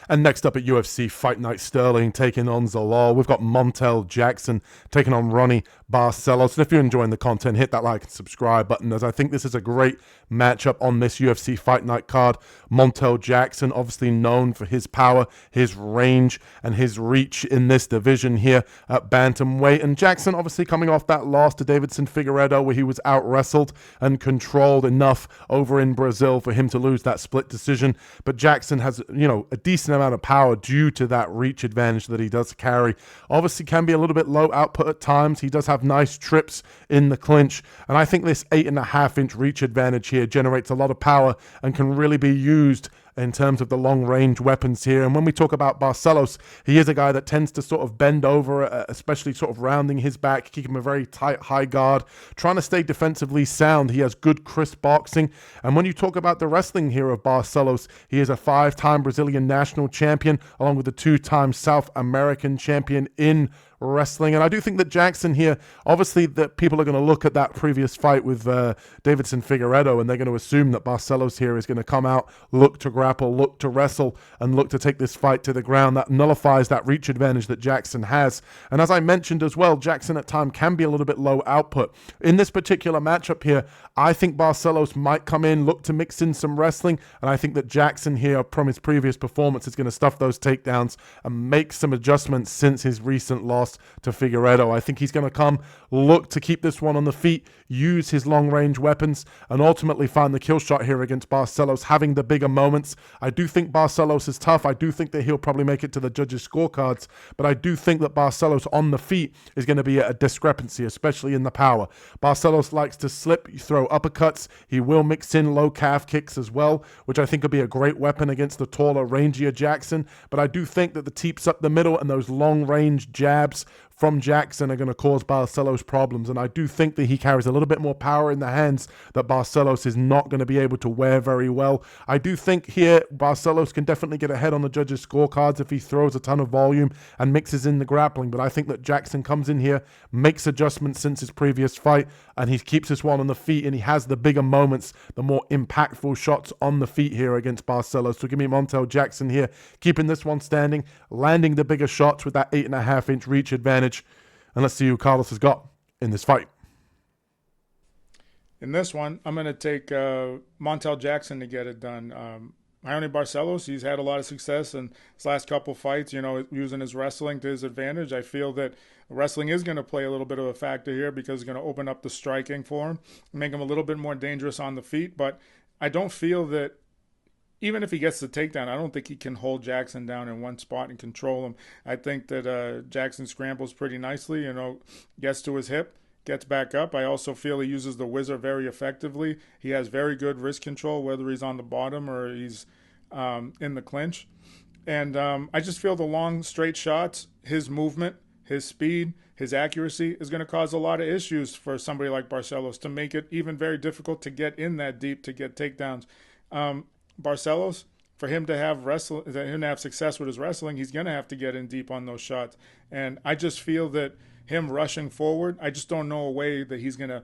And next up at UFC Fight Night, Sterling taking on Zalal. We've got Montel Jackson taking on Raoni Barcelos. And if you're enjoying the content, hit that like and subscribe button, as I think this is a great matchup on this UFC Fight Night card. Montel Jackson, obviously known for his power, his range, and his reach in this division here at bantamweight. And Jackson obviously coming off that loss to Davidson Figueiredo, where he was out-wrestled and controlled enough over in Brazil for him to lose that split decision. But Jackson has, a decent amount of power due to that reach advantage that he does carry. Obviously can be a little bit low output at times. He does have nice trips in the clinch. And I think this 8.5-inch reach advantage here generates a lot of power and can really be used in terms of the long-range weapons here. And when we talk about Barcelos, he is a guy that tends to sort of bend over, especially sort of rounding his back, keeping a very tight, high guard, trying to stay defensively sound. He has good, crisp boxing. And when you talk about the wrestling here of Barcelos, he is a 5-time Brazilian national champion, along with a 2-time South American champion in wrestling. And I do think that Jackson here, obviously that people are going to look at that previous fight with Davidson Figueiredo, and they're going to assume that Barcelos here is going to come out, look to grapple, look to wrestle, and look to take this fight to the ground. That nullifies that reach advantage that Jackson has. And as I mentioned as well, Jackson at times can be a little bit low output. In this particular matchup here, I think Barcelos might come in, look to mix in some wrestling, and I think that Jackson here from his previous performance is going to stuff those takedowns and make some adjustments since his recent loss to Figueiredo. I think he's going to come, look to keep this one on the feet, use his long-range weapons, and ultimately find the kill shot here against Barcelos, having the bigger moments. I do think Barcelos is tough. I do think that he'll probably make it to the judges' scorecards, but I do think that Barcelos on the feet is going to be a discrepancy, especially in the power. Barcelos likes to slip, throw uppercuts. He will mix in low calf kicks as well, which I think will be a great weapon against the taller, rangier Jackson. But I do think that the teeps up the middle and those long-range jabs from Jackson are going to cause Barcelos problems. And I do think that he carries a little bit more power in the hands that Barcelos is not going to be able to wear very well. I do think here Barcelos can definitely get ahead on the judges' scorecards if he throws a ton of volume and mixes in the grappling. But I think that Jackson comes in here, makes adjustments since his previous fight, and he keeps this one on the feet, and he has the bigger moments, the more impactful shots on the feet here against Barcelos. So give me Montel Jackson here, keeping this one standing, landing the bigger shots with that 8.5-inch reach advantage. And let's see who Carlos has got in this fight. In this one, I'm going to take Montel Jackson to get it done. Raoni Barcelos, he's had a lot of success in his last couple fights, using his wrestling to his advantage. I feel that wrestling is going to play a little bit of a factor here because it's going to open up the striking for him, make him a little bit more dangerous on the feet. But I don't feel that even if he gets the takedown, I don't think he can hold Jackson down in one spot and control him. I think that Jackson scrambles pretty nicely, gets to his hip, gets back up. I also feel he uses the whizzer very effectively. He has very good wrist control, whether he's on the bottom or he's in the clinch. And I just feel the long, straight shots, his movement, his speed, his accuracy is going to cause a lot of issues for somebody like Barcelos, to make it even very difficult to get in that deep to get takedowns. Barcelos, for him to have success with his wrestling, he's going to have to get in deep on those shots. And I just feel that him rushing forward, I just don't know a way that he's going to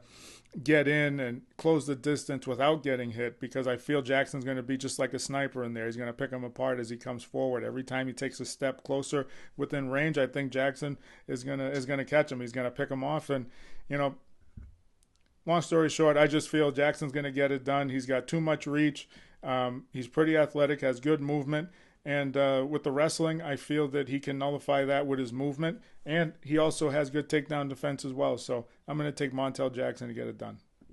get in and close the distance without getting hit, because I feel Jackson's going to be just like a sniper in there. He's going to pick him apart as he comes forward. Every time he takes a step closer within range, I think Jackson is going to catch him. He's going to pick him off. And, long story short, I just feel Jackson's going to get it done. He's got too much reach. He's pretty athletic, has good movement, and with the wrestling, I feel that he can nullify that with his movement, and he also has good takedown defense as well. So I'm going to take Montel Jackson to get it done.